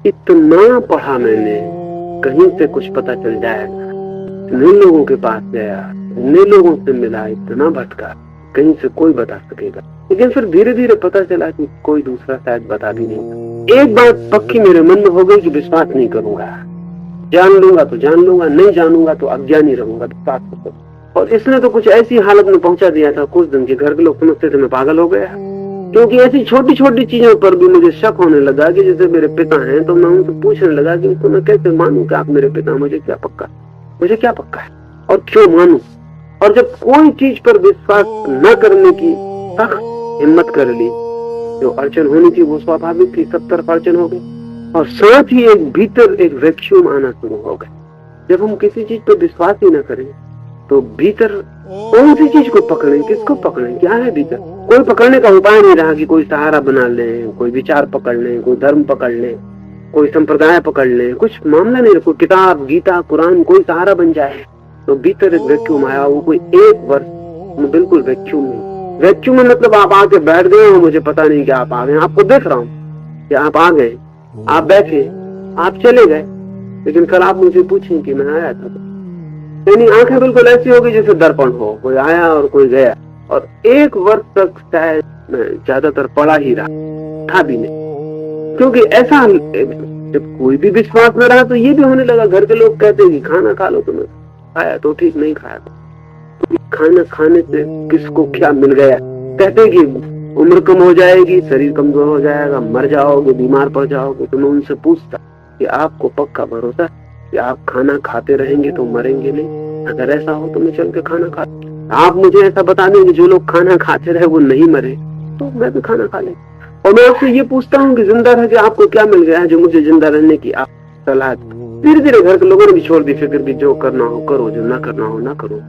इतना पढ़ा मैंने, कहीं से कुछ पता चल जाएगा, इतने लोगों के पास गया, इतने लोगों से मिला, इतना भटका, कहीं से कोई बता सकेगा। लेकिन फिर धीरे धीरे पता चला कि कोई दूसरा शायद बता भी नहीं। एक बात पक्की मेरे मन में हो गई कि विश्वास नहीं करूंगा, जान लूंगा तो जान लूंगा, नहीं जानूंगा तो अज्ञानी रहूंगा, विश्वास करूंगा। और इसने तो कुछ ऐसी हालत में पहुंचा दिया था कुछ दिन के घर के लोग समझते थे मैं पागल हो गया, क्योंकि ऐसी छोटी छोटी चीजों पर भी मुझे शक होने लगा कि जैसे मेरे पिता हैं, तो मैं उनसे पूछने लगा कि उसको मैं कैसे मानूं कि आप मेरे पिता, मुझे क्या पक्का है और क्यों मानूं। और जब कोई चीज पर विश्वास न करने की सख्त हिम्मत कर ली, जो अड़चन होनी थी वो स्वाभाविक थी, सब तरफ अड़चन हो गई। और साथ ही एक भीतर एक वैक्यूम आना शुरू हो गया। जब हम किसी चीज पर विश्वास ही न करें तो भीतर कौन सी चीज को पकड़ें, किसको पकड़ें, क्या है भीतर? कोई पकड़ने का उपाय नहीं रहा कि कोई सहारा बना लें, कोई विचार पकड़ लें, कोई धर्म पकड़ लें, कोई संप्रदाय पकड़ लें, कुछ मामला नहीं, कोई किताब, गीता, कुरान, कोई सहारा बन जाए। तो भीतर एक वैक्यूम आया, वो कोई 1 वर्ष में बिल्कुल वैक्यूम में। वैक्यूम में मतलब आप आके बैठ गए हो, मुझे पता नहीं कि आप आ गए, आपको देख रहा हूँ कि आप आ गए, आप बैठे, आप चले गए, लेकिन कल आप मुझे पूछें कि मैं आया था, यानी आंखें बिल्कुल ऐसी होगी जैसे दर्पण हो, कोई आया और कोई गया। और 1 वर्ष तक शायद मैं ज्यादातर पढ़ा ही रहा था भी नहीं, क्योंकि ऐसा जब कोई भी विश्वास में रहा तो ये भी होने लगा। घर के लोग कहते कि खाना खा लो, तुम्हें खाया तो ठीक, नहीं खाया तो खाना खाने से किसको क्या मिल गया। कहते कि उम्र कम हो जाएगी, शरीर कमजोर हो जाएगा, मर जाओगे, बीमार पड़ जाओगे। तो मैं उनसे पूछता कि आपको पक्का भरोसा कि आप खाना खाते रहेंगे तो मरेंगे नहीं? अगर ऐसा हो तो मैं चल के खाना खा, आप मुझे ऐसा बता देंगे जो लोग खाना खाते रहे वो नहीं मरे, तो मैं भी खाना खा ले। और मैं आपसे ये पूछता हूँ कि जिंदा रह के आपको क्या मिल गया है जो मुझे जिंदा रहने की आप सलाह। धीरे धीरे घर के लोगों ने भी छोड़ दी फिक्र की जो करना हो करो, जो ना करना हो ना करो।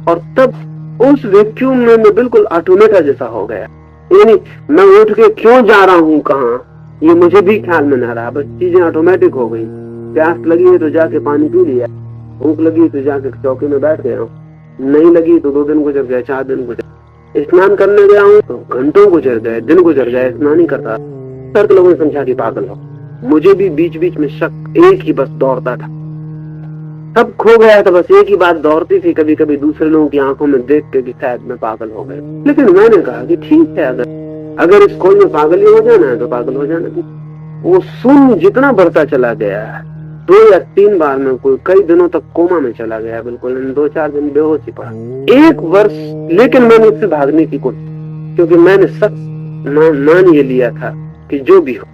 और तब उस वैक्यूम में मैं बिल्कुल ऑटोमेटा जैसा हो गया, यानी मैं उठ के क्यों जा रहा हूँ कहाँ, ये मुझे भी ख्याल में न रहा, बस चीजें ऑटोमेटिक हो गई। प्यास लगी है तो जाके पानी पी लिया, भूख लगी तो जाके चौकी में बैठ गया, नहीं लगी तो 2 दिन गुजर गए, 4 दिन गुजर। स्नान करने गया हूँ तो घंटों गुजर गए, दिन गुजर गए, स्नान ही करता। सर के लोगों ने समझा कि पागल हो। मुझे भी बीच बीच में शक, एक ही बस दौड़ता था, सब खो गया था, बस एक ही बात दौड़ती थी कभी कभी दूसरे लोगों की आंखों में देख के कि शायद मैं पागल हो गया। लेकिन मैंने कहा कि ठीक है, अगर इस खोज में पागल ही हो जाना है तो पागल हो जाना। वो शून्य जितना बढ़ता चला गया, 2 या 3 बार में कोई कई दिनों तक कोमा में चला गया, बिल्कुल 2-4 दिन बेहोश ही पड़ा, 1 वर्ष। लेकिन मैंने उससे भागने की कोशिश, क्योंकि मैंने सच मान ये लिया था कि जो भी हो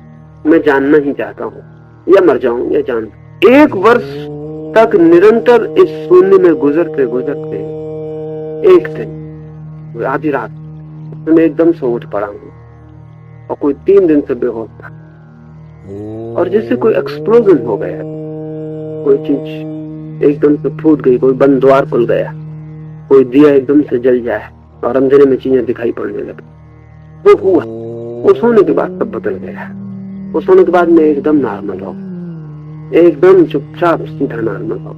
मैं जानना ही चाहता हूँ, या मर जाऊं या जान। 1 वर्ष तक निरंतर इस शून्य में गुजरते गुजरते एक दिन आधी रात मैं एकदम से उठ पड़ा हूँ और कोई 3 दिन से बेहोश था, और जैसे कोई एक्सप्लोजन हो गया, कोई चीज एकदम से फूट गई, कोई बंद द्वार खुल गया, कोई दिया एकदम से जल जाए और अंधेरे में चीजें दिखाई पड़ने लगी। वो हुआ। वो सोने के बाद सब बदल गया। वो सोने के बाद मैं एकदम नॉर्मल हो, एकदम चुपचाप सीधा नॉर्मल हो।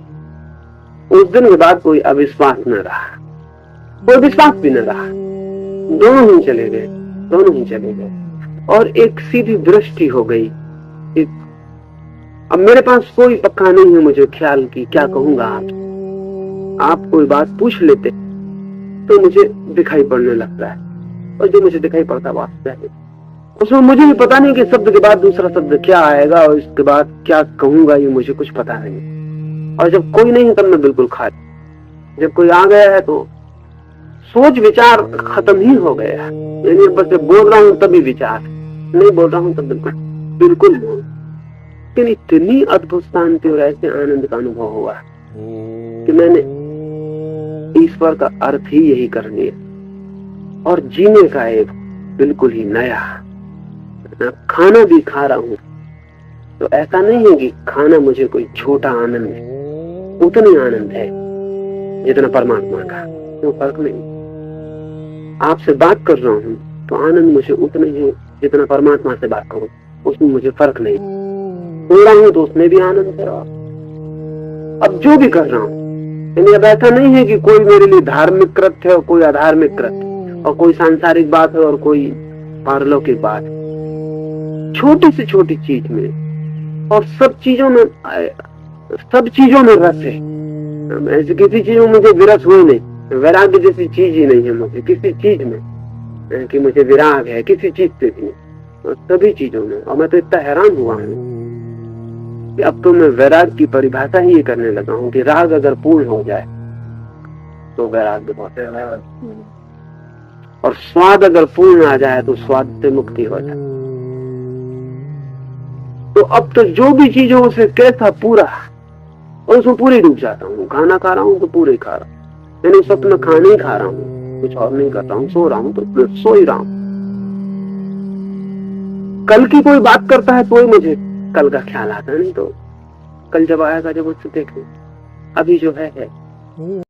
उस दिन के बाद कोई अविश्वास न रहा, कोई विश्वास भी न रहा, दोनों ही चले गए और एक सीधी दृष्टि हो गई। अब मेरे पास कोई पक्का नहीं है मुझे ख्याल की क्या कहूंगा। आप कोई बात पूछ लेते तो मुझे दिखाई पड़ने लगता है, और जो मुझे दिखाई पड़ता है वास्तव उसमें मुझे भी पता नहीं कि शब्द के बाद दूसरा शब्द क्या आएगा और इसके बाद क्या कहूंगा, ये मुझे कुछ पता नहीं। और जब कोई नहीं है तब मैं बिल्कुल खाली। जब कोई आ गया है तो सोच विचार खत्म ही हो गया, यानी बस बोल रहा हूँ तभी विचार, नहीं बोल रहा हूँ तब बिल्कुल। लेकिन इतनी अद्भुत शांति और ऐसे आनंद का अनुभव हुआ कि मैंने ईश्वर का अर्थ ही यही कर लिया और जीने का एक बिल्कुल ही नया। खाना भी खा रहा हूं तो ऐसा नहीं है कि खाना मुझे कोई छोटा आनंद है, उतनी आनंद है जितना परमात्मा का, कोई फर्क नहीं। आपसे बात कर रहा हूं तो आनंद मुझे उतना ही जितना परमात्मा से बात करूं, उसमें मुझे फर्क नहीं। बोल रहा हूं तो उसमें भी आनंद है। अब जो भी कर रहा हूं, यानी अब ऐसा नहीं है कि कोई मेरे लिए धार्मिक कृत्य है और कोई अधार्मिक कृत्य, और कोई सांसारिक बात है और कोई पारलौकिक बात है। छोटी से छोटी चीज में और सब चीजों में रस है। ऐसे किसी चीज में मुझे विरस हुई नहीं, वैराग्य जैसी चीज ही नहीं है मुझे किसी चीज में कि मुझे विराग है किसी चीज से भी, और सभी चीजों में। और मैं तो इतना हैरान हुआ हूँ कि अब तो मैं वैराग की परिभाषा ही ये करने लगा हूँ कि राग अगर पूर्ण हो जाए तो वैराग्य बहुत है, और स्वाद अगर पूर्ण आ जाए तो स्वाद से मुक्ति हो जाए। तो अब तो जो भी चीज हो उसे कैसा पूरा, और उसमें पूरे डूब जाता हूँ। खाना खा रहा हूँ तो पूरे खा रहा हूँ, मैंने उस वक्त में खाना ही खा रहा हूँ, कुछ और नहीं कर रहा हूँ। सो रहा हूँ तो सो ही रहा हूँ। कल की कोई बात करता है तो मुझे कल का ख्याल आता नहीं, तो कल जब आएगा जब उससे देखें, अभी जो है